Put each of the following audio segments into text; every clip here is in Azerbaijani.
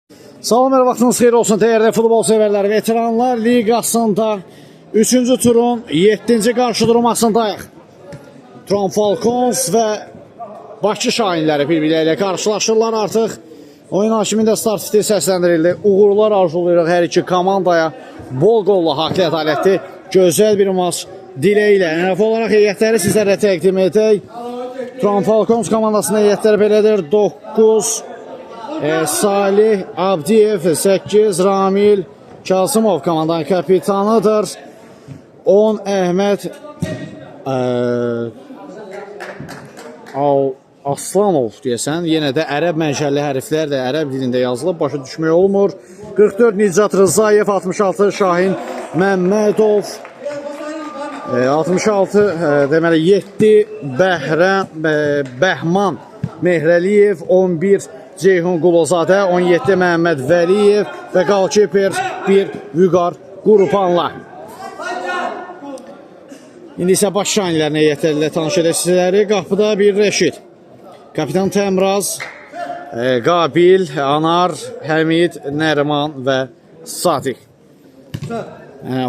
Salam, hər vaxtınız xeyir olsun dəyərli futbol sevərləri. Veteranlar Liqasında 3-cü turun 7-ci qarşıdurmasındayıq. Turan Falcons və Bakı Şahinləri bir-biri ilə qarşılaşırlar artıq. Oyun hakimində start fiti səsləndirildi. Uğurlar arzulayırıq hər iki komandaya. Bol qollu, haqli ədalətli, gözəl bir maç diləyilə. NFL olaraq heyətləri sizlərə təqdim edək. Turan Falcons komandasının heyətləri belədir. 9 Salih Abdiyev, 8 Ramil Kasımov komandanın kapitanıdır. 10 Əhməd Aslanov deyəsən. Yenə də ərəb mənşəli hərflər də ərəb dilində yazılıb, başa düşmək olmur. 44 Nicat Rızayev, 66 Şahin Məmmədov, 66 deməli 7 Bəhman Mehrəliyev, 11 Ceyhun Qulozadə, 17 Məhəmməd Vəliyev və qalkiper 1 Vüqar Qurupanla. İndi isə Bakı Şahinlərinə heyətləri ilə tanış edək sizləri. Qapıda bir Rəşid, Kapitan Təmraz, Qabil, Anar, Həmid, Nəriman və Sadiq.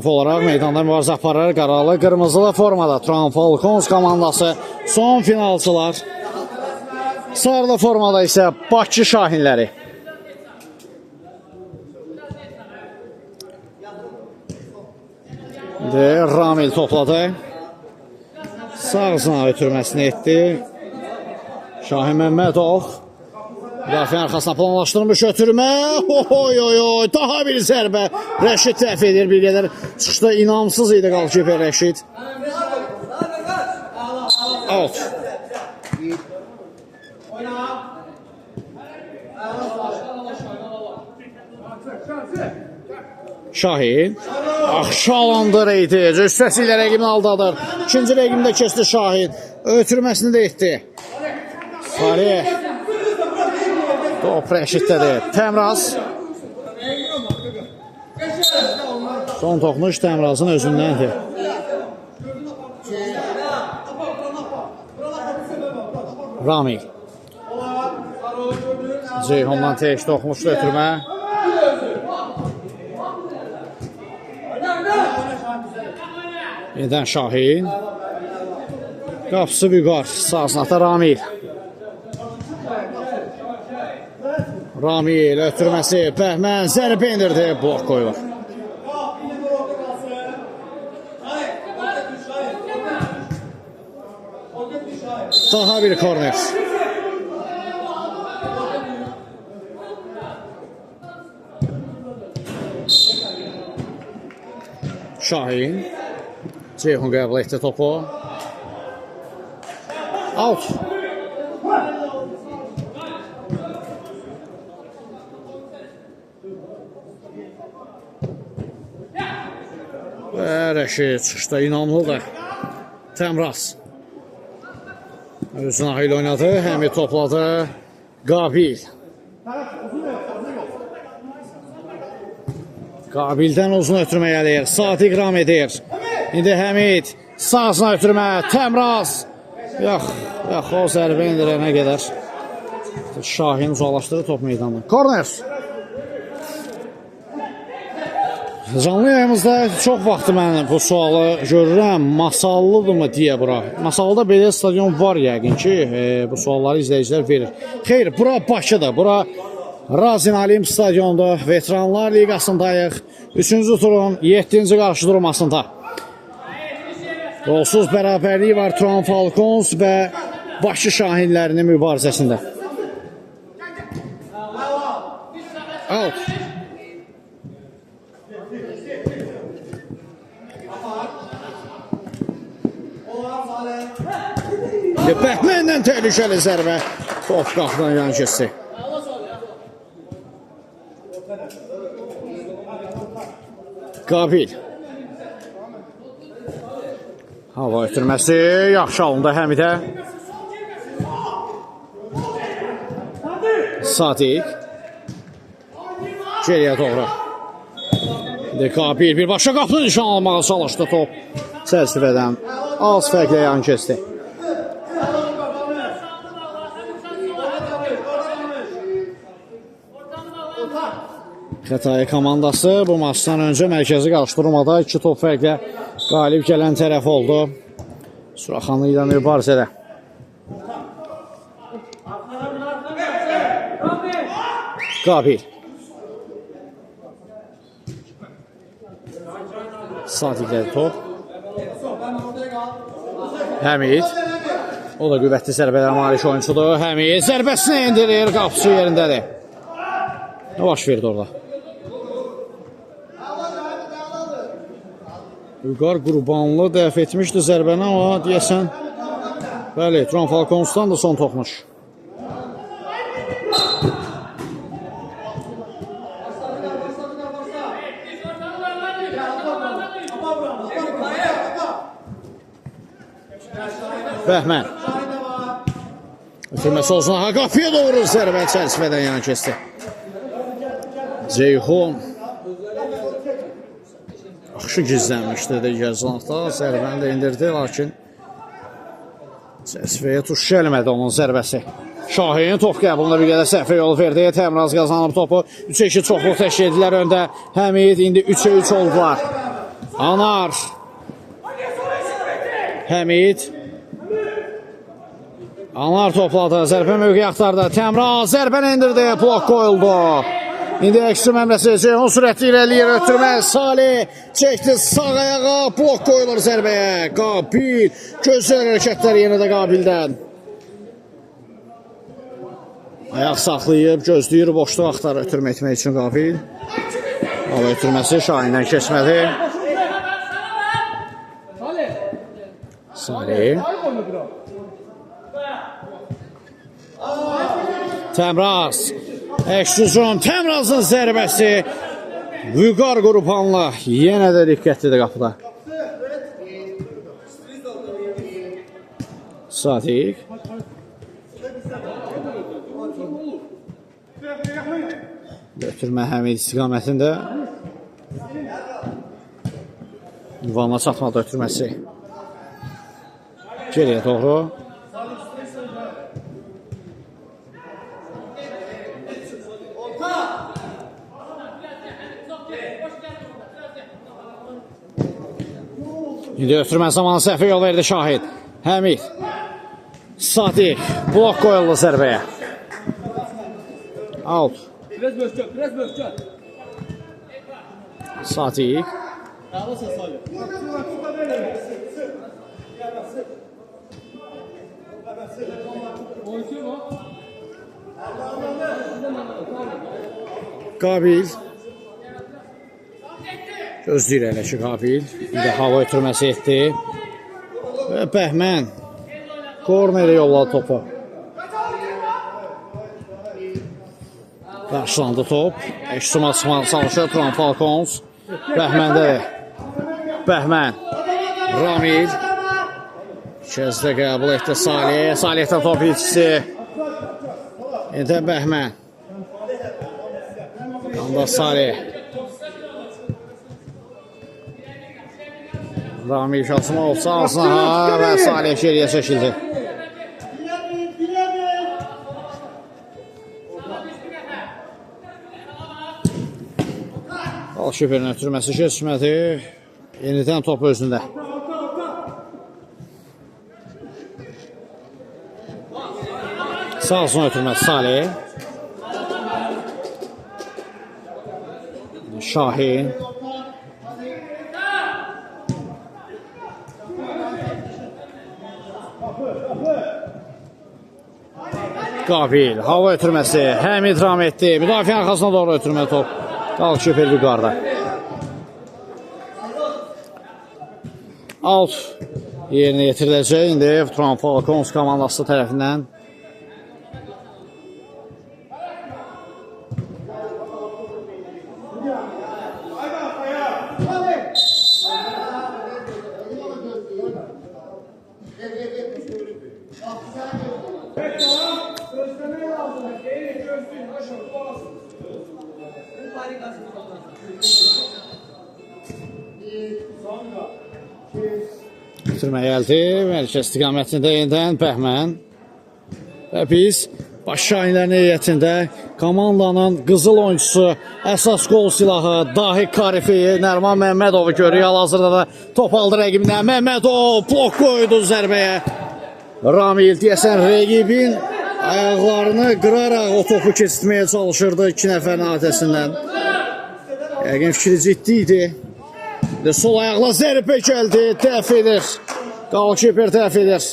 Olaraq meydanda mübarizə aparır. Qaralı, qırmızılı formada Turan Falcons komandası son finalçılar. Sarılı formada isə Bakı Şahinləri. Ramil topladı. Sağ ötürməsini etdi. Şahin Məmmədov. Müdafiə arxasına planlaşdırmış ötürmə. Daha bir zərbə. Rəşid təhv edir bir qədər. Çıxışda inamsız idi qalkiper Rəşid. Out. Şahin Şalandır idi. Cüssəsi ilə rəqibini aldadır. İkinci rəqibində keçdi Şahin. Ötürməsini də etdi. Salih. Top Rəşiddədir. Təmraz. Son toxunuş Təmrazın özündəndir. Ramil. Ceyhundan tək toxunuşlu ötürmə. Yeniden Şahin. Qapısı Vüqar. Sağsınata Ramil. Ramil ötürməsi. Bəhmən zərbə indirdi. Blok qoyulur. Daha bir korner. Şahin. Ceyhun qəbul etdi topu. Out. Və Rəşid çıxışda inamlıdır. Təmraz. Özünə hayli oynadı. Həmid topladı. Qabil. Qabildən uzun ötürmə gəlir. Sadiq ram edir. İndi Həmid. Sağsına ötürmə. Təmraz. Yox, o zərbə indirənə qədər. Şahin uzaqlaşdırır top meydanı. Korner. Canlı yayımızda çox vaxtı mən bu sualı görürəm. Masallıdır mı deyə bura. Masallıda belə stadion var yəqin ki, bu sualları izləyicilər verir. Xeyr, bura Bakıdır. Bura Razin Alim stadionda Veteranlar Liqasındayıq. 3-cü turun 7-ci qarşıdurmasında. Golsuz bərabərliyi var Turan Falcons və Bakı Şahinlərinin mübarizəsində. Out. Bəhmənlə təhlükəli zərbə. Top qapıdan yan keçdi. Qabil. Hava ötürməsi yaxşı alındı Həmidə. Sadiq. Geriyə doğru. Qabil birbaşa qapını nişan almağa çalışdı top. Çərçivədən az fərqlə yan keçdi. Xətai komandası bu maçdan öncə mərkəzi qarşıdurmada 2 top fərqlə qalib gələn tərəf oldu. Suraxanlı ilə mübarizədə. Qabil. Sadiqlədi top. Həmid. O da qüvvətli zərbələr malik oyuncudur. Həmid zərbəsini indirir. Qapısı yerindədir. Nə baş verdi orada? Vüqar Qurbanlı dəf etmişdi zərbəni ama deyəsən bəli, Turan Falcons'dan da son toxmuş. Bəhmən. Ötürməsi olsun. Qapıya doğru zərbə çərçivədən yana keçdi. Ceyhun. Yaxşı gizlənmişdi digər zonaqda. Zərbəni də indirdi, lakin çərçivəyə tuş gəlmədi onun zərbəsi. Şahin top qəbulunda bir qədər səhvə yol verdi. Təmraz qazanıb topu. 3-2 çoxluq təşkil edilər öndə. Həmid indi 3-3 oldular. Anar. Həmid. Anar topladı. Zərbə mövqeyi axtardı. Təmraz zərbəni indirdi. Blok qoyuldu. İndi ekstrem əmrəsi Ceyhun sürətli irəliyir ötürməz. Salih çəkdi sağ ayağa. Blok qoyulur zərbəyə. Qabil. Gözəl hərəkətlər yenə də Qabildən. Ayaq saxlayıb, gözləyir, boşluq axtar ötürmə etmək üçün Qabil. Hava ötürməsi Şahindən keçmədi. Salih. Təmraz. Ekstruzyon Təmrazın zərbəsi. Vüqar Qurbanlı yenə də diqqətlidir qapıda. Sadiq. Götürmə Həmid istiqamətində. Ünvana çatmadı ötürməsi. Geriyə doğru. İndi ötürmə zamanı səhvə yol verdi Şahid. Həmid. Sadiq. Blok qoyuldu zərbəyə. Out. Biraz möhkəm. Sadiq. Qabil. Gözləyir elə ki Qabil. İndi hava ötürməsi etdi. Və Bəhmən. Korneri yolladı topu. Qarşılandı top. Eşsuma çıxmalı çalışır Turan Falcons. Bəhməndədir. Bəhmən. Ramil. İkəzdə qəbul etdi Salih. Salihdən top içisi. İndi Bəhmən. Yanda Salih. Ramil şansıma olsa ağzına və Salih geriyə çəkildi. Şüpherin ötürməsi keçmədi. Yenidən top özündə. Sağ olsun ötürməsi Salih. Şahin. Qabil. Hava ötürməsi. Həmid ram etdi. Müdafiə arxasına doğru ötürmə top. Qalq şüpher Vüqarda. Out yerinə yetiriləcək. İndi Turan Falcons komandası tərəfindən. Bitirmə gəldi. Mərkəz istiqamətində yenidən Bəhmən. Və biz baş şahinlərin heyətində komandanın qızıl oyuncusu, əsas qol silahı Dahi Karifi Nəriman Məmmədovu görüyor. Hal-hazırda da top aldı rəqibindən. Məmmədov blok qoydu zərbəyə. Ramil deyəsən rəqibin ayaqlarını qıraraq o topu keçirtməyə çalışırdı 2 nəfərin adəsindən. Yəqin fikri ciddi idi. Sol ayaqla zərbə gəldi, dəf edir. Qalkiper dəf edir.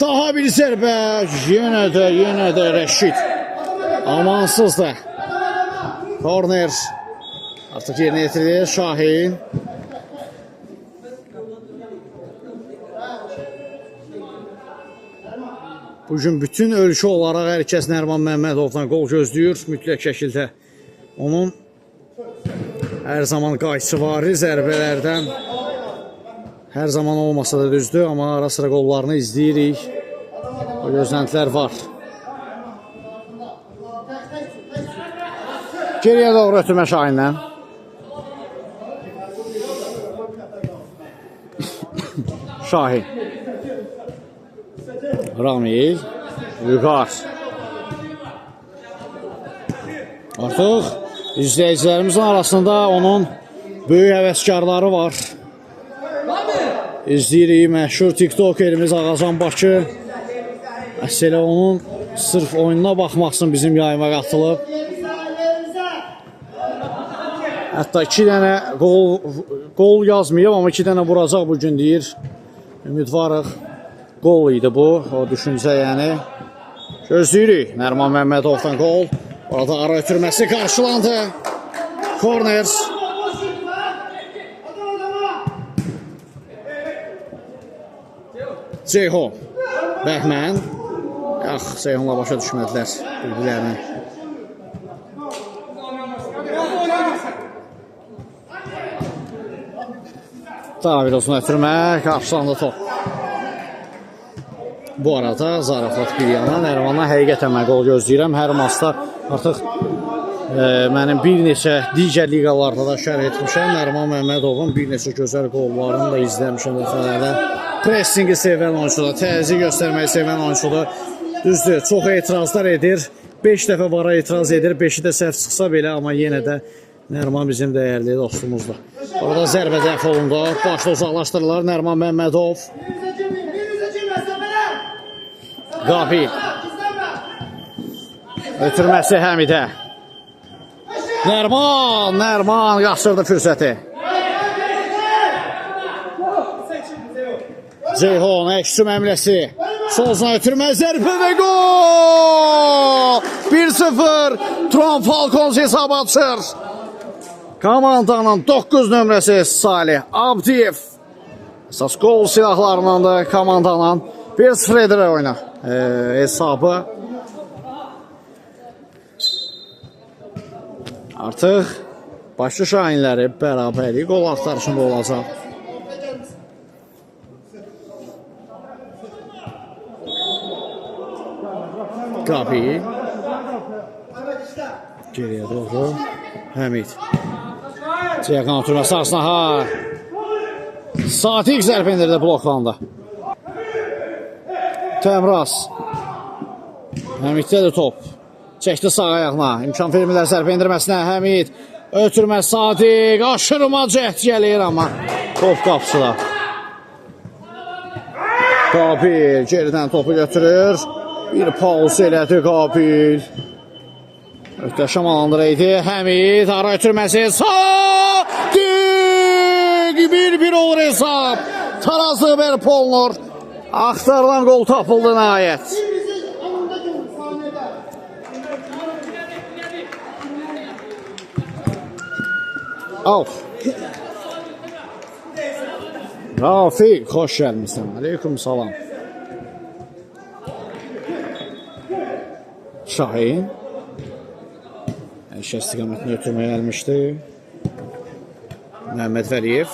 Daha bir zərbə, yenə də Rəşid. Amansızdır. Korner. Artıq yerinə yetirilir Şahin. Bugün bütün ölkə olaraq hər kəs Nəriman Məmmədovdan qol gözləyir mütləq şəkildə. Onun hər zaman qayçıvari zərbələrdən hər zaman olmasa da düzdür, amma ara sıra qollarını izləyirik. O gözləntilər var. Geriyə doğru ötürmə Şahindən. Şahin. Ramil. Vüqar. Artıq izləyicilərimizin arasında onun böyük həvəskarları var. İzləyirik məşhur tiktokerimiz Ağacan Bakı. Məsələ onun sırf oyununa baxmaq üçün bizim yayıma qatılıb. Hətta 2 dənə qol yazmayıb, amma 2 dənə vuracaq bugün deyir. Ümidvarıq. Qol idi bu, o düşüncə yəni. Gözləyirik Nəriman Məmmədovdan qol. Orada ara ötürməsi qarşılandı. Korner. Ceyhun. Bəhmən. Ceyhunla başa düşmədilər bilgilərini. Daha bir olsun ötürmə, qarşılandı top. Bu arada zarafat bir yana, Nərimandan həqiqətən mən qol gözləyirəm. Hər maçda artıq mənim bir neçə digər liqalarda da şərh etmişəm. Nəriman Məmmədovun bir neçə gözəl qollarını da izləmişəm dəfələrdə. Pressingi sevən oyuncudur, təzyiq göstərməyi sevən oyuncudur. Düzdür, çox etirazlar edir. 5 dəfə vara etiraz edir, 5-i də səhv çıxsa belə, amma yenə də Nəriman bizim dəyərli dostumuzdur. Orada zərbə dəf olundu, başda uzaqlaşdırırlar Nəriman Məmmədov. Qabil. Ötürməsi Həmidə. Nəriman qaçırdı fürsəti. Ceyhun, əksü məmləsi. Solzuna ötürmə, zərbə və gol! 1-0, Turan Falcons hesab açır. Komandanın 9 nömrəsi Salih Abdiyev. Əsas qol silahlarından da komandanın 1-0 edir oyuna hesabı. Artıq başlı Şahinləri bərabərlik qol axtarışında olacaq. Qabil. Geriyə doğru. Həmid. Ceyhan oturması arasına. Sadiq zərb indirdi bloklandı. Təmraz. Həmiddə də top. Çəkdi sağ ayağına. İmkan vermirlər zərbə indirməsinə. Həmid. Ötürmə Sadiq. Aşırma cəhd gəlir amma. Top qapısıda. Qabil geridən topu götürür. Bir pauz elədi Qabil. Öhtəşəm alandıra idi. Həmid. Ara ötürməsi. Sadiq. 1-1 olur hesab. Tarazı verib olunur. Axtarılan qol tapıldı nəhayət. Rafiq, xoş gəlmişsən. Aleyküm salam. Şahin. İşə istiqamətini ötürməyə gəlmişdi. Məhəmməd Vəliyev.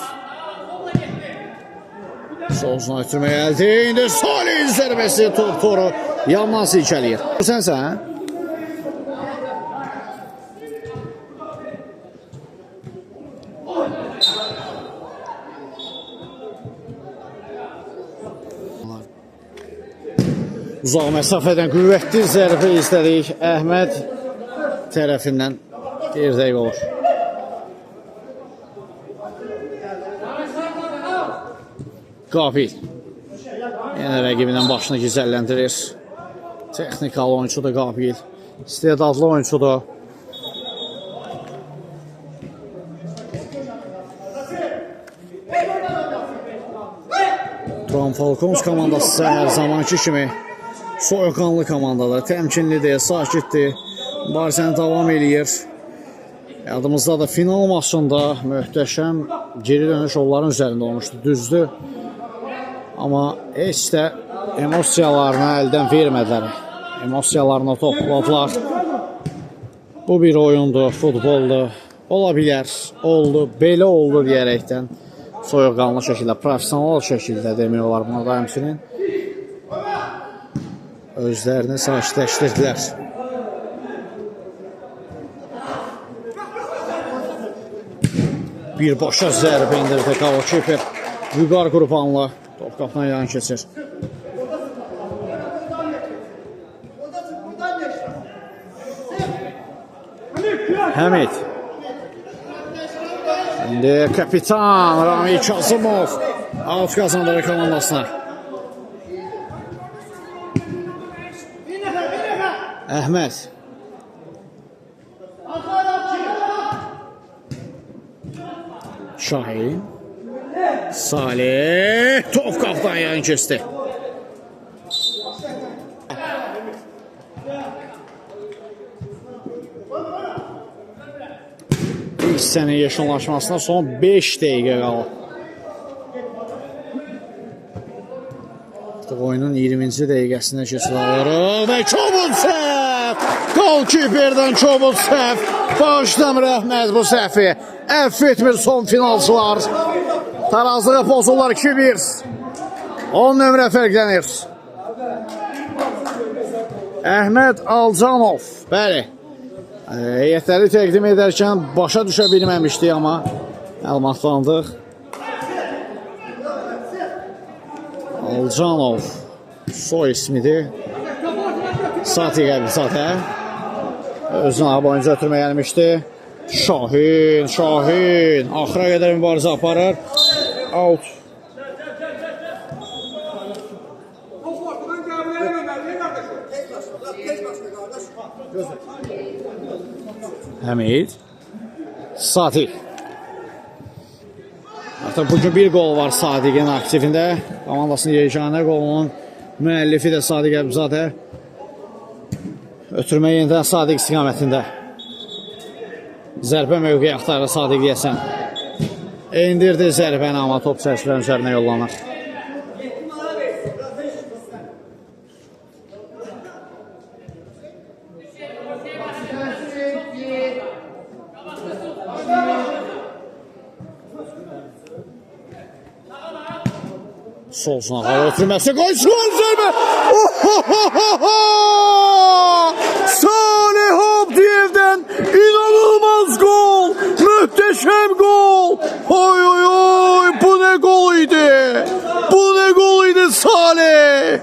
Solzuna ötürməyə gəldi. İndi Salih zərbəsi toru yandan silkələyir. Sənsən? Uzaq məsafədən qüvvətli zərbə izlədik. Əhməd tərəfindən bir dəqiqə olur. Qabil yenə rəqibindən başını gizəlləndirir. Texnikal oyuncudur Qabil. İstedadlı oyuncudur. Turan Falcons komandası hər zamanki kimi soyuqqanlı komandadır. Təmkinlidir, sakitdir. Mübarizəni davam eləyir. Yadımızda da final maçında möhtəşəm geri dönüş onların üzərində olmuşdu. Düzdür. Amma heç də emosiyalarını əldən vermədilər. Emosiyalarını topladılar. Bu bir oyundur, futboldur. Ola bilər, oldu, belə oldu deyərəkdən soyuqqanlı şəkildə, profesional şəkildə demək olar buna da həmçinin özlərini sakitləşdirdilər. Birbaşa zərbə indirdi Kavakiper. Vüqar Qurbanlı top qapına yan keçir. Həmid. İndi kapitan Rami Kazımov out qazandırır komandasına. Əhməd. Şahin. Salih. Top qapıdan yan keçdi. İlk hissənin yekunlaşmasına son 5 dəqiqə qalır. Oyunun 20-ci dəqiqəsində keçilir. Və kobud səhv! Golkiperdən kobud səhv! Bağışlamır Əhməd bu səhvi. Əff etmir son finalçılar. Tarazlığa pozurlar 2-1. 10 nömrə fərqlənir. Əhməd Alcanov. Bəli. Heyətləri təqdim edərkən başa düşə bilməmişdik, amma məlumatlandıq. Alcanov soy ismidir. Sati Qəbizatə özünə boyunca ötürməyə gəlmişdi. Şahin axıra qədər mübarizə aparır. Out. Həmid Sadiq. Artıq bugün bir qol var Sadiqin aktivində. Komandasının yeganə qolunun müəllifi də Sadiq Əbzadə. Ötürmə yenidən Sadiq istiqamətində. Zərbə mövqeyi axtarır Sadiq deyəsən. İndirdi zərbəni, amma top çərçivənin üzərinə yollanır. Sol sınağı ötürməsi qoysun zərbə. Salih Abdiyev'dən inanılmaz gol. Möhtəşəm gol. Oy oy oy, bu nə gol idi. Bu nə gol idi Salih.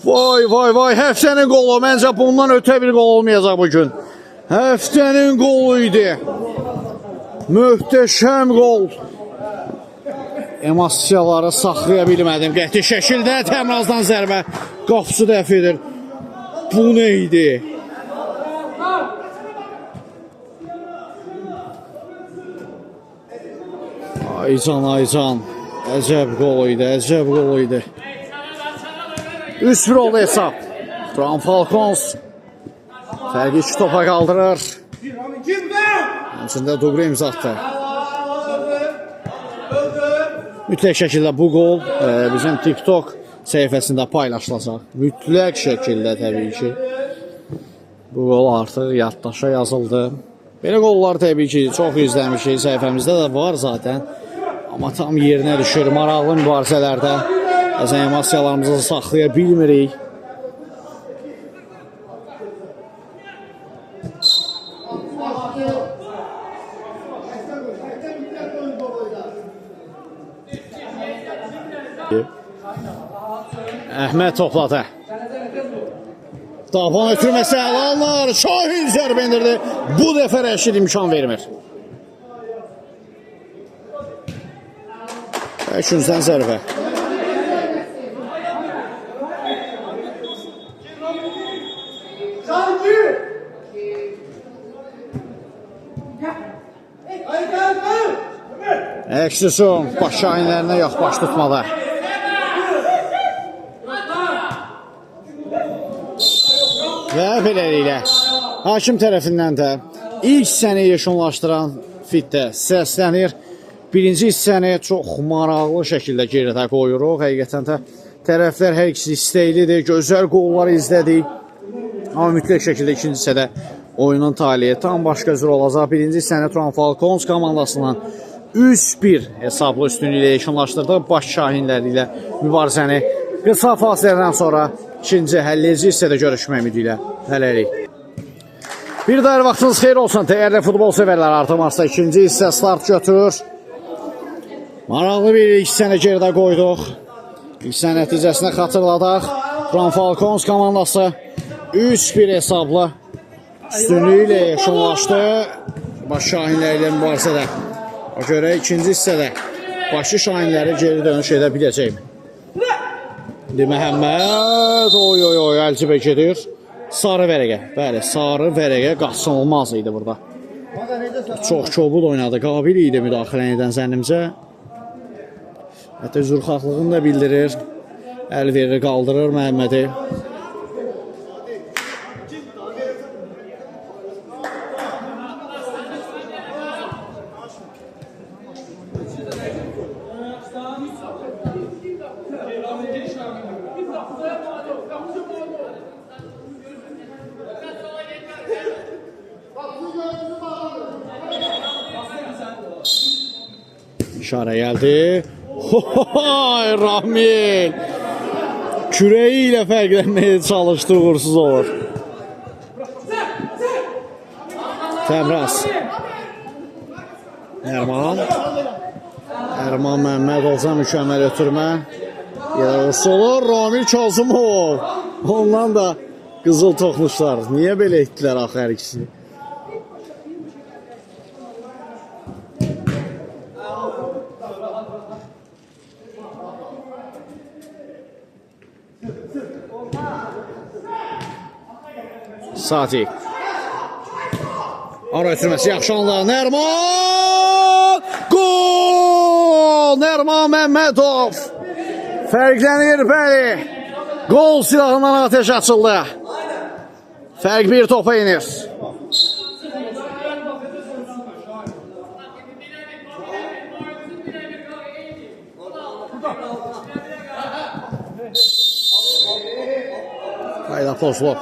Vay vay vay, həftənin qolu. Məncə bundan ötə bir qol olmayacaq bugün. Həftənin qolu idi. Möhtəşəm qol. Emosiyaları saxlaya bilmədim. Qəti şəkildə Təmrazdan zərbə. Qapısı dəf edir. Bu nə idi? Aycan. Əcəb qol idi. Əcəb qol idi. 3-1 oldu hesab. Turan Falcons fərqi 2 topa qaldırır. Həmçində dublə imza atdı. Mütləq şəkildə bu qol bizim TikTok səhifəsində paylaşılacaq. Mütləq şəkildə təbii ki. Bu qol artıq yaddaşa yazıldı. Belə qollar təbii ki çox izləmişik. Səhifəmizdə də var zaten. Amma tam yerinə düşür. Maraqlı mübarizələrdə bəzən emosiyalarımızı saxlaya bilmirik. Əhməd topladı. Davan ötürməsə əlanlar. Şahin zərbə indirdi. Bu dəfə Rəşid imkan vermir. Üçüncüdən zərbə. Eksison baş şahinlərinə yox, baş tutmada. Və beləliklə hakim tərəfindən də ilk hissəni yekunlaşdıran fitdə səslənir. Birinci hissəni çox maraqlı şəkildə geridə qoyuruq. Həqiqətən də tərəflər hər ikisi istəklidir. Gözəl qollar izlədik. Amma mütləq şəkildə ikinci hissədə oyunun taliyi tam başqa cür olacaq. Birinci hissəni Turan Falcons komandasından 3-1 hesablı üstünlüklə yekunlaşdırdı. Baş şahinləri ilə mübarizəni qısa fasilədən sonra ikinci həlledici hissədə görüşmək ümidi ilə hələlik. Bir daha vaxtınız xeyir olsun. Dəyərli futbol sevərlər, artıq maçda ikinci hissə start götürür. Maraqlı bir ilk hissəni geridə qoyduq. İlk hissə nəticəsini xatırladaq. Turan Falcons komandası 3-1 hesablı üstünlüyü ilə yekunlaşdı. Baş şahinləri ilə mübarizədə. O görə ikinci hissədə başı şahinləri geri dönüş edə biləcək. Məhəmməd, oy, əlcibə gedir. Sarı vərəqə, bəli, sarı vərəqə qaçınılmaz idi burada. Çox kobud oynadı, qabil idi müdaxilə edən zənnimcə. Hətta üzrxahlığını da bildirir. Əl verir, qaldırır Məhəmmədi. İşarə gəldi. Rahmin kürəyi ilə fərqlənməyə çalışdı, uğursuz olur. Təmraz Ərman Məhəmməd olsa mükəmməl ötürmə. Yerə uğursuz olur. Ramil Kazımov. Ondan da qızıl toxmuşlar. Niyə belə etdilər axı hər ikisi? Sati. Ara ötürməsi yaxşı anlar. Nərman! Gol! Nərman Məmmədov. Fərqlənir, bəli. Gol silahından ateş açıldı. Fərq bir topa inir. Hayda pozulub.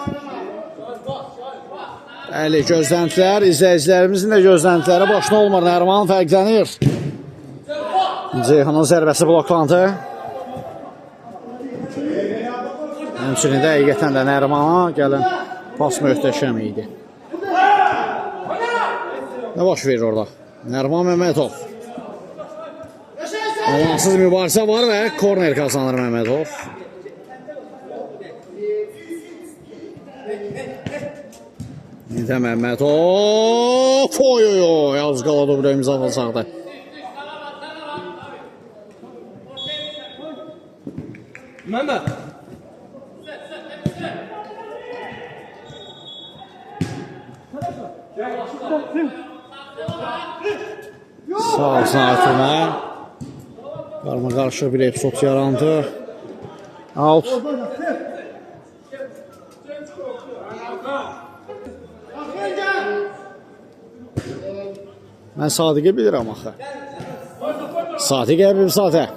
Bəli, gözləntilər, izləyicilərimizin də gözləntiləri boşuna olmur. Nərman fərqlənir. Ceyhunun zərbəsi bloklandı. Həmçinin də həqiqətən də Nərmana gələn pas möhtəşəm idi. Nə baş verir orada? Nərman Məmmədov. Amansız mübarizə var və korner kazanır Məmmədov. İndə Məmmədov. Oy, az qaladı buraya imza alacaqdı. Məhəmməd. Sağ olsun Aytuna. Qarma qarşı bir epizod yarandı. Out. Mən Sadiqə bilirəm axı. Sadiqə bir Sadiqə.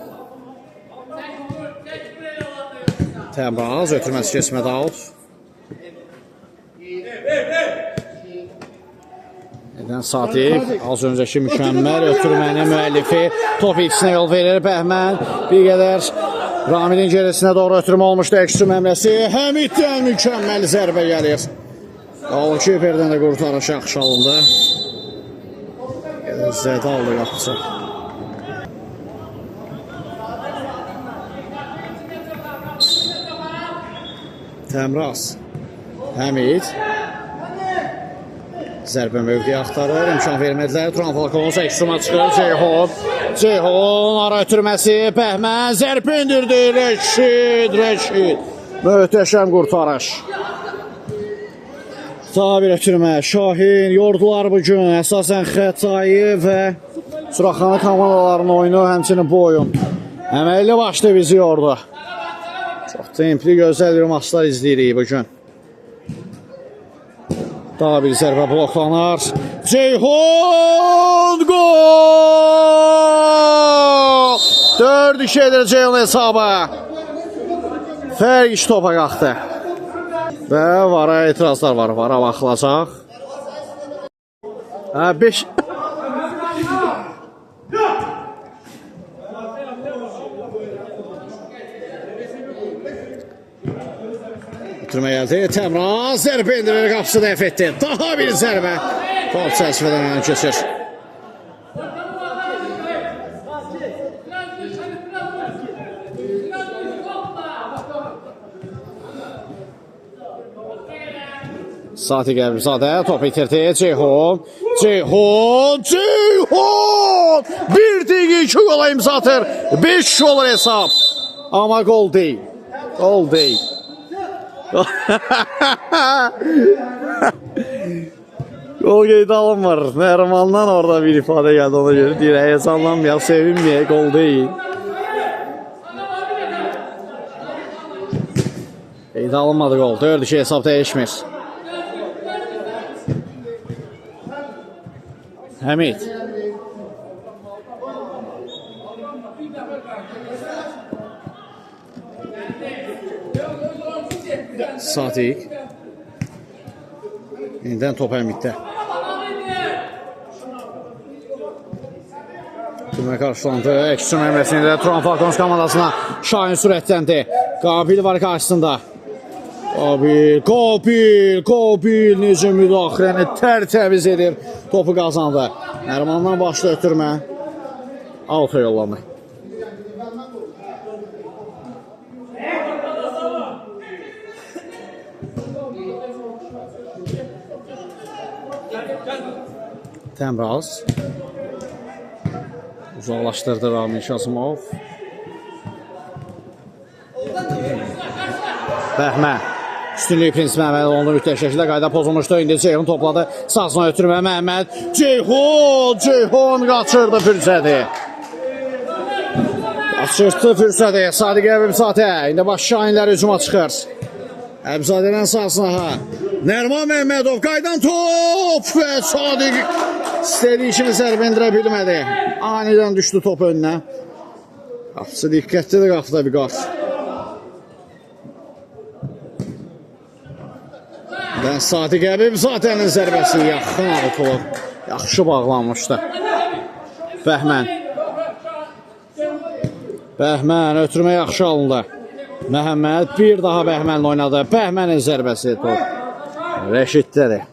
Təmraz ötürməsi keçmədi out. Edən Sadiq az öncəki mükəmməl ötürməni müəllifi top ikisinə yol verir. Bəhmən bir qədər Ramilin gerisinə doğru ötürmə olmuşdu. Eksum əmrəsi Həmiddən mükəmməl zərbə gəlir. Goalkeeperdən də qurtarış yaxşı alındı. Zədə aldı qapıcı. Təmraz. Həmid. Zərbə mövqeyi axtarır. İmkan vermədilər. Turan Falcons əksuma çıxır. Ceyhun. Ceyhun ara ötürməsi. Bəhmən zərbə indirdi. Rəşid. Möhtəşəm qurtarış. Daha bir ötürmə. Şahin yordular bugün. Əsasən Xətai və Suraxanı komandalarının oyunu, həmçinin bu oyun əməlli başlı bizi yordu. Çox templi, gözəl bir maçlar izləyirik bugün. Daha bir zərbə bloklanır. Ceyhun gol! 4-2-dir Ceyhun hesabı. Fərq iş topa qalxdı. Və vara etirazlar var. Vara baxılacaq. 5 Bitirmə gəldi. Təmraz zərbə indirir, qapısı dəf etdi. Daha bir zərbə. Top çərçivədən yana keçir. Satiq Əbzizadə topu itirdi. Ceyhun. Ceyhun. Ceyhun. 1-2 qola imza atır. 5 olur hesab. Amma gol deyil. Gol deyil. Gol qeydə alınmır. Nərmandan orada bir ifadə gəldi, ona görə deyir, heyecanlanmayaq, sevinməyək, gol deyil. Qeydə alınmadı gol. 4-2 hesab dəyişmir. Həmid. Sadiq. Yenidən top Həmiddə. Tümə qarşılandı. Əksüm əmrəsində Turan Falcons komandasına Şahin sürətləndi. Qabil var qarşısında. Qabil necə müdaxiləni tərtəmiz edir. Topu qazandı. Nərmandan başla ötürmə. Auto yollandı. Təmraz. Uzaqlaşdırdı Ramin Şasımov. Bəhmən. Üstünlük prinsipi əməli olunur. Mütləşəklə qayda pozulmuşdu. İndi Ceyhun topladı. Sağsına ötürmə Məhəmməd. Ceyhun qaçırdı fürsəti. Qaçırdı fürsəti. Sadiq Əbzizadə. İndi baş Şahinlər hücuma çıxır. Əbzizadədən sağsına. Nərman Məhmədov qaydan top və Sadiq istədiyi kimi zərbə indirə bilmədi. Anidən düşdü top önünə. Qapısı diqqətlidir qapıda bir qaç. Ben Sadiq Əbzizadənin zərbəsi yaxın atılıb. Yaxşı bağlanmışdı. Bəhmən ötürmə yaxşı alındı. Məhəmməd bir daha Bəhmənlə oynadı. Bəhmənin zərbəsi top. Rəşiddədir.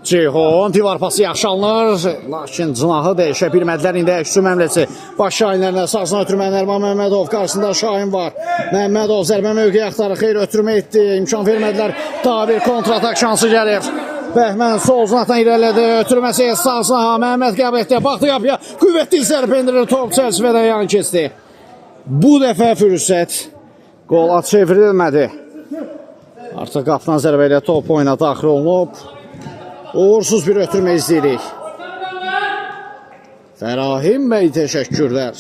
Ceyhun divar pası yaxşı alınır. Lakin cınahı dəyişə bilmədilər. İndi əksüm əmləsi baş Şahinlərlə sağsına ötürmə Nərman Məhəmmədov. Qarşısında Şahin var. Məhəmmədov zərbə mövqeyi axtarır. Xeyr ötürmə etdi. İmkan vermədilər. Daha bir kontratak şansı gəlir. Bəhmən sol zinatdan irələdi. Ötürməsi sağsına Məhəmməd qəbul etdi. Baxdı qapıya. Qüvvətli zərbə indirir. Top çərçivədən yan keçdi. Bu dəfə fürsət qola çevrilmədi. Artıq qapıdan zərbə ilə top oyuna daxil olunub. Uğursuz bir ötürmə izləyirik. Fərahim bəy təşəkkürlər.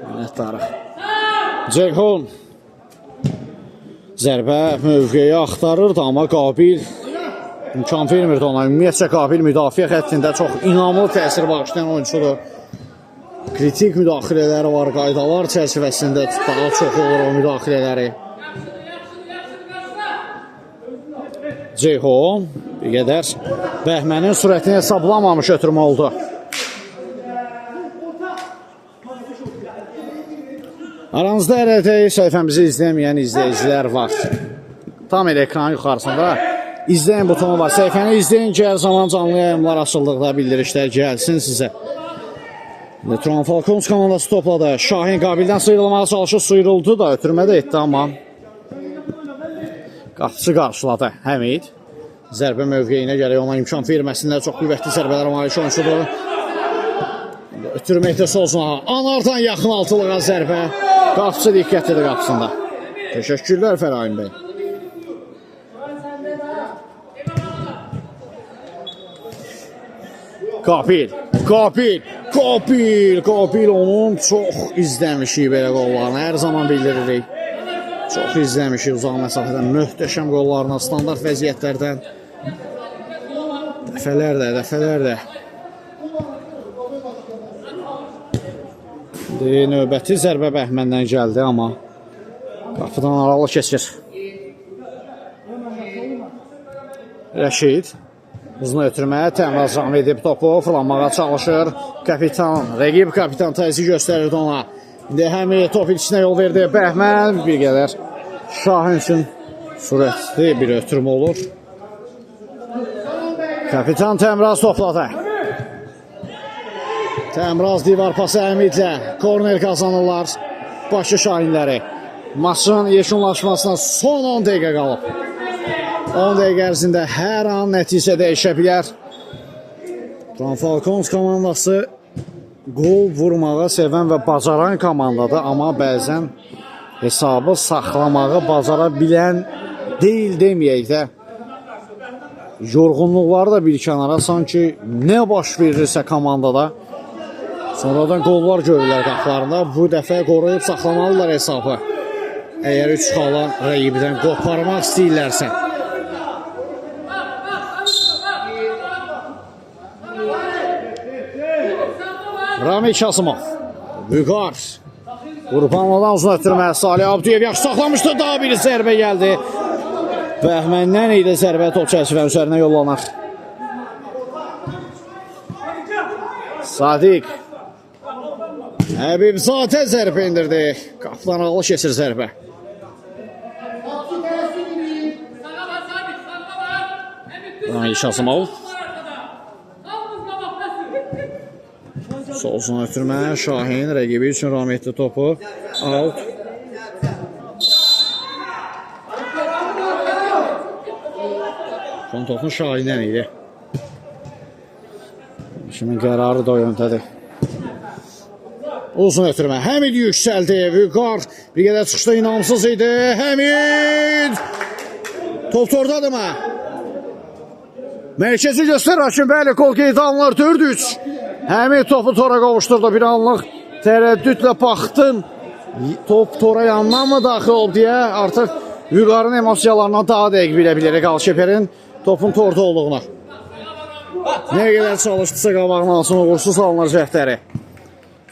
Minnətdarıq. Ceyhun. Zərbə mövqeyi axtarırdı, amma Qabil imkan vermirdi ona. Ümumiyyətcə Qabil müdafiə xəttində çox inamlı təsir bağışlayan oyuncudur. Kritik müdaxilələri var, qaydalar çərçivəsində daha çox olur o müdaxilələri. Ceyhun bir qədər Bəhmənin sürətini hesablamamış ötürmə oldu. Aranızda RT səhifəmizi izləyən izləyicilər var. Tam elə ekranın yuxarısında izləyin butonu var. Səhifəni izləyin ki, hər zaman canlı yayımlar açıldıqda bildirişlər gəlsin sizə. Turan Falcons komandası topladı. Şahin Qabildən sıyrılmağa çalışır. Sıyrıldı da ötürmə də etdi amma qapıcı qarşıladı Həmid. Zərbə mövqeyinə gərək ona imkan verməsinlər. Çox qüvvətli zərbələr malik oyuncudur. Ötürmə ehtiyac olsun. Anardan yaxın altılığa zərbə. Qapıcı diqqətlidir qapısında. Təşəkkürlər Fərahin bəy. Qabil onun çox izləmişik belə qollarını. Hər zaman bildiririk. Çox izləmişik uzaq məsafədən. Möhtəşəm qollarına, standart vəziyyətlərdən. Dəfələrlə. Növbəti zərbə Bəhməndən gəldi, amma qapıdan aralı keçir. Rəşid uzun ötürməyə təmraz ram edib topu fırlanmağa çalışır. Rəqib kapitan təzyiq göstərirdi ona. İndi Həmid top içinə yol verdi. Bəhmən bir qədər Şahin üçün sürətli bir ötürmə olur. Kapitan Təmraz topladı. Təmraz divar pası Həmidlə korner kazanırlar Bakı Şahinləri. Maçın yekunlaşmasına son 10 dəqiqə qalıb. 10 dəqiqə ərzində hər an nəticə dəyişə bilər. Turan Falcons komandası qol vurmağı sevən və bacaran komandadır, amma bəzən hesabı saxlamağı bacara bilən deyil deməyək də. Yorğunluqları da bir kənara, sanki nə baş verirsə komandada sonradan qollar görürlər qaplarında. Bu dəfə qoruyub saxlamalılar hesabı. Əgər 3 xalan rəqibdən qoparmaq istəyirlərsə. Rami Kasımov, Vüqar, Qurbanlıdan uzun ötürmə, Salih Abdiyev yaxşı saxlamışdı, daha bir zərbə gəldi. Bəhməndən idi zərbə top çərçivənin üzərinə yollanar. Sadiq, Həbibzadə zərbə indirdi, qapıdan ağlı keçir zərbə. Rami Kasımov. Solsun ötürmə, Şahin rəqibi üçün ram etdi topu. Out. Son topun Şahindən idi. Şimdi qərarı da o yöndədir. Uzun ötürmə, Həmid yüksəldi. Vüqar bir qədər çıxışda inamsız idi. Həmid! Top tordadır mı? Mərkəzi göstər Hakim, bəli, qol qeydə alınır, 4-3. Həmid topu tora qovuşturdu, bir anlıq tərəddüdlə baxdım. Top tora yandan mı daxil oldu deyə artıq Vüqarın emosiyalarına daha dəqiq bilə bilərik Alşeperin topun torda olduğunu. Nə qədər çalışdısa qabağına alsın, uğursuz alınır cəhdləri.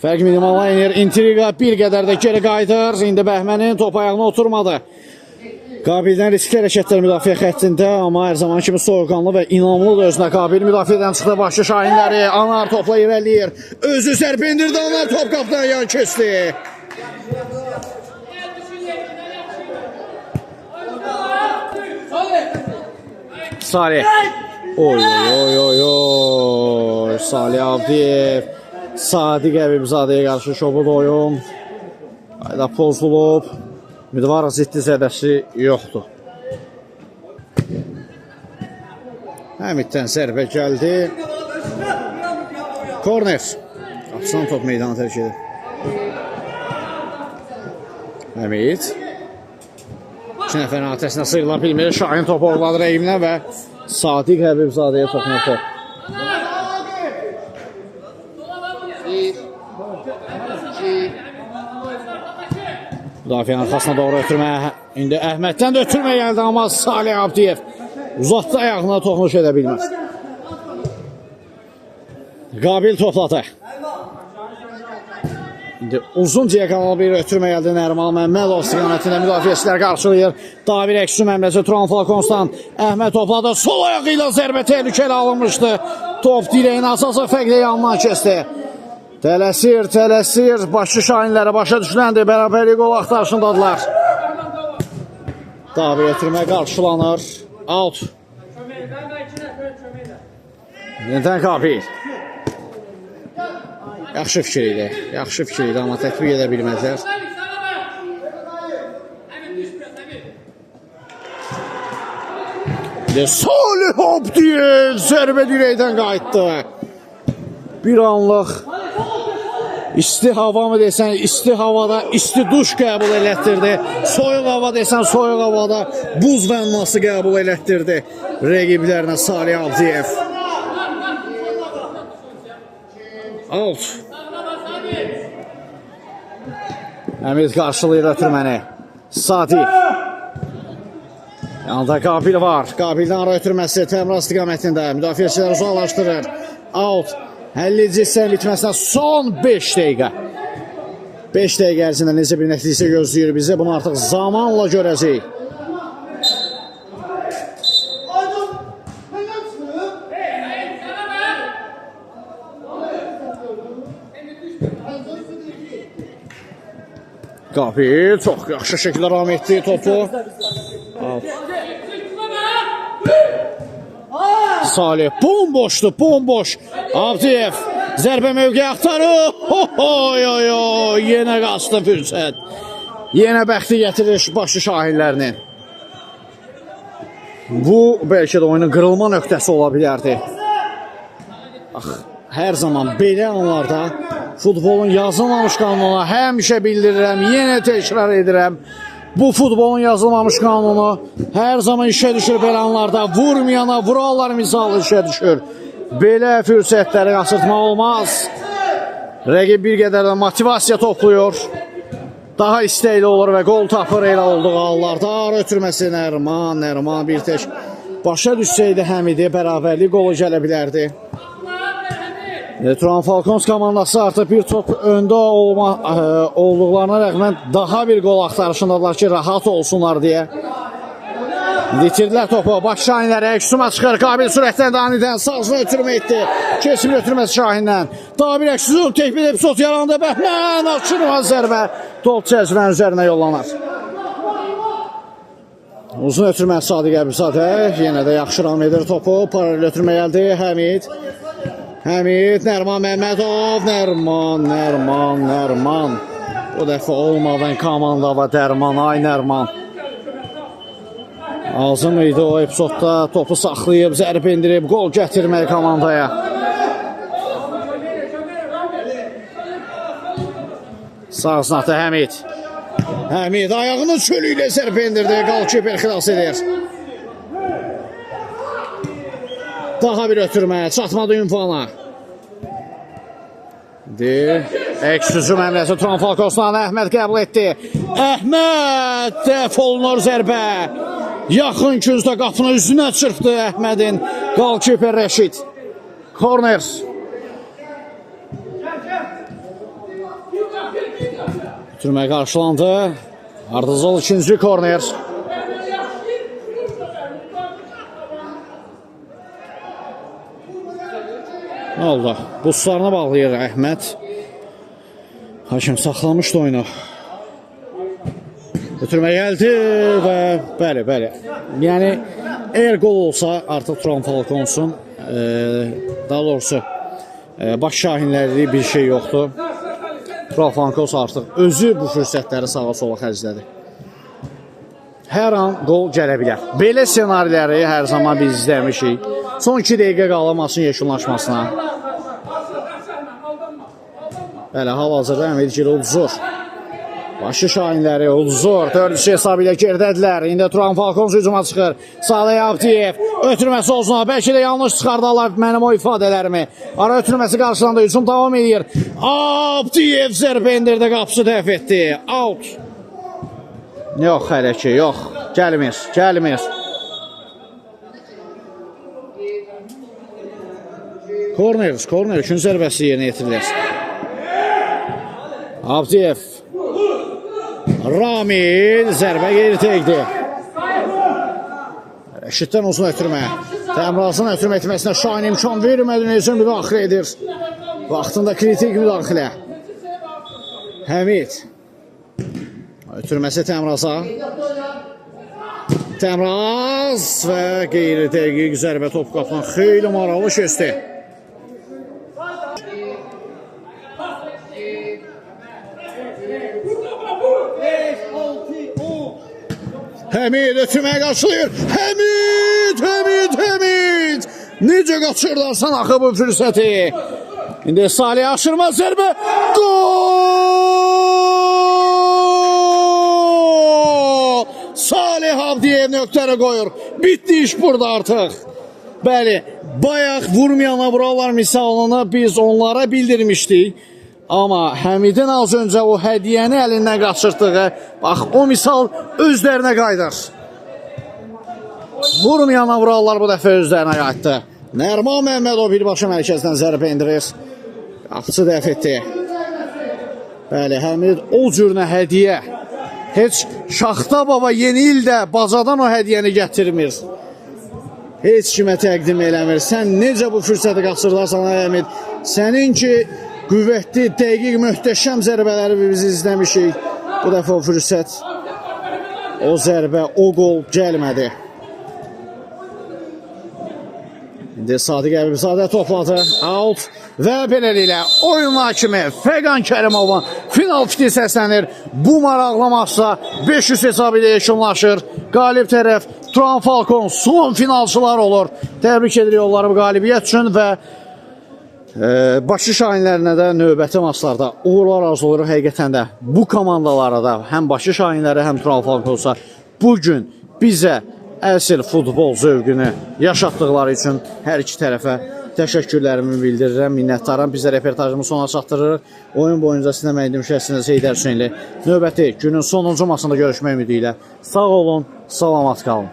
Fərq minimala inir, intriqa bir qədər də geri qaydır. İndi Bəhmənin top ayağına oturmadı. Qabildən riskli hərəkətlər müdafiə xəttində, amma hər zaman kimi soyuqanlı və inamlıdır özünə Qabil. Müdafiədən çıxdı Bakı Şahinləri, Anar topla irəliyir. Özü zərbə indirdi, Anar top qapıdan yan keçdi. Salih. Oy. Salih Abdiyev. Sadiq Həbibzadəyə qarşı şobu doyum. Ayda pozulub. Müdvar ziddi zədəsi yoxdur. Həmiddən zərbə gəldi. Korner. Qapısan top meydanı tərk edir. Həmid. 2 nəfərin atəsinə sıyrıla bilmir. Şahin topu orladı rəqibinə və Sadiq Həbibzadəyə toxunur top. Müdafiənin arxasına doğru ötürmə. İndi Əhməddən də ötürmə gəldi, amma Salih Abdiyev uzatdı ayağına, toxunuş edə bilməz. Qabil topladı. İndi uzun diagonal bir ötürmə gəldi Nəriman Məmmədov istiqamətində müdafiəçilər qarşılayır. Daha bir əksü məmləsi Turan Falconsdan Əhməd topladı. Sol ayağı ilə zərbə təhlükəli alınmışdı. Top direyin asası fərqlə yandan keçdi. Tələsir. Bakı Şahinləri başa düşüləndir. Bərabərlik qol axtarışındadılar. Daha bir ötürmə qarşılanır. Out. Yenidən Qabil. Yaxşı fikir idi. Yaxşı fikir idi, amma tətbiq edə bilmədilər. Salih Abdiyev zərbə dirəkdən qayıtdı. Bir anlıq isti hava mı desən, isti havada isti duş qəbul elətdirdi. Soyuq hava desən, soyuq havada buz vannası qəbul elətdirdi rəqiblərinə Salih Abdiyev. Out. Əmid qarşılayır ötürməni. Sadi. Yanında Qabil var. Qabildən ara ötürməsi Təmra istiqamətində. Müdafiəçiləri uzaqlaşdırır. Out. 50-ci hissənin bitməsinə son 5 dəqiqə. 5 dəqiqə ərzində necə bir nəticə gözləyir bizi. Bunu artıq zamanla görəcəyik. Qabil çox yaxşı şəkildə ram etdi topu. Salih bomboşdu, bomboş. Abdiyev zərbə mövqeyi axtarır. Yenə qaçdı fürsət. Yenə bəxti gətirir başı şahinlərinin. Bu bəlkə də oyunun qırılma nöqtəsi ola bilərdi. Hər zaman belə anlarda futbolun yazılmamış qanununa həmişə bildirirəm, yenə təkrar edirəm. Bu futbolun yazılmamış qanunu hər zaman işə düşür belə anlarda. Vurmayana vurarlar misalı işə düşür. Belə fürsətləri qaçırtmaq olmaz. Rəqib bir qədər də motivasiya toplayır. Daha istəkli olur və qol tapır elə olduğu hallarda. Ara ötürməsi Nərman bir tək başa düşsəydi Həmidi bərabərlik qolu gələ bilərdi. Turan Falcons komandası artıq bir top öndə olduqlarına rəğmən daha bir qol axtarışındadılar ki, rahat olsunlar deyə. Ditirdilər topu, baş şahinləri əksuma çıxır, Qabil sürətdən danidən sağcına ötürmə etdi. Kesim ötürməsi şahindən. Daha bir əksizun tek bir epizod yarandı. Bəhmən açılmaz zərbə. Top cəzvən üzərinə yollanar. Uzun ötürməsi Sadiq Əbüsadə. Yenə də yaxşı ram edir topu. Paralel ötürmə gəldi. Həmid, Nərman Məmmədov, Nərman. Bu dəfə olmadan komanda və Dərman, ay Nərman. Azım idi o epizodda, topu saxlayıb, zərbə indirib, qol gətirmək komandaya. Sağ sınaqda Həmid. Həmid ayağının çölü ilə zərbə indirdi, qalkiper xilas edir. Daha bir ötürmə, çatmadı ünvana. Əks hücum əmləsi Turan Falconsdan Əhməd qəbul etdi. Əhməd dəf olunur zərbə. Yaxın küncdə qapını üzünə çırpdı Əhmədin qalkiper Rəşid. Korner. Ötürmə qarşılandı. Ardızol ikinci korner. Nə oldu? Buzlarına bağlayır Əhməd. Hakim saxlamışdı oyunu. Ötürmə gəldi və bəli. Yəni, əgər qol olsa artıq Turan Falconsun, daha doğrusu baş şahinləri bir şey yoxdur. Turan Falcons artıq özü bu fürsətləri sağa sola xərclədi. Hər an qol gələ bilər. Belə senariləri hər zaman biz izləmişik. Son 2 dəqiqə qala maçın yekunlaşmasına. Bəli, hal-hazırda Əmid Gil uduzur. Başı şahinləri uduzur. 4-cü hesab ilə girdədilər. İndi Turan Falcons hücuma çıxır. Salih Abdiyev ötürməsi olsun. Bəlkə də yanlış çıxardarlar mənim o ifadələrimi. Ara ötürməsi qarşılanda hücum davam edir. Abdiyev zərbə indirdi, qapısı dəf etdi. Out. Yox, hələ ki, yox. Gəlmir. Korner, üçün zərbəsi yerinə yetirilir. Abdiyev. Ramil zərbə geri təkdi. Rəşiddən uzun ötürmə. Təmrazın ötürmə etməsinə Şahin imkan vermədi. Necə müdaxilə edir. Vaxtında kritik müdaxilə. Həmid. Ötürməsi Təmraza. Təmraz və qeyri dəqiq zərbə top qapıdan xeyli maraqlı keçdi. Həmid ötürməyə qarşılayır. Həmid. Necə qaçırlarsan axı bu fürsəti. İndi Salih aşırma zərbə. Gol! Salih Abdiyev nöqtəni qoyur. Bitdi iş burada artıq. Bəli, bayaq vurmayana buralar misalını biz onlara bildirmişdik. Amma Həmidin az öncə o hədiyyəni əlindən qaçırtdığı, bax o misal özlərinə qayıdır. Vurmayana vurarlar bu dəfə özlərinə qayıtdı. Nərman Məmmədov birbaşa mərkəzdən zərbə indirir. Qapıcı dəf etdi. Bəli, Həmid o cürünə hədiyyə. Heç Şaxta baba yeni ildə bacadan o hədiyyəni gətirmir. Heç kimə təqdim eləmir. Sən necə bu fürsəti qaçırlarsan Həmid? Sənin ki qüvvətli, dəqiq, möhtəşəm zərbələri biz izləmişik. Bu dəfə o fürsət, o zərbə, o qol gəlmədi. İndi Sadiq Əbibzadə topladı, out və beləliklə oyun hakimi Fəqan Kərimovun final fiti səslənir. Bu maraqlı maçda 500 hesabı ilə yekunlaşır. Qalib tərəf Turan Falcon son finalçılar olur. Təbrik edirik onları bu qalibiyyət üçün və Bakı Şahinlərinə də növbəti maçlarda uğurlar arzulayırıq. Həqiqətən də bu komandalara da həm Bakı Şahinləri, həm Turan Falconsa bugün bizə əsl futbol zövqünü yaşatdıqları üçün hər iki tərəfə təşəkkürlərimi bildirirəm, minnətdaram. Bizə reportajımı sona çatdırırıq. Oyun boyunca sizlə məndim şəxsiniz Heydər Hüseynli. Növbəti günün sonuncu maçında görüşmək ümidi ilə sağ olun, salamat qalın.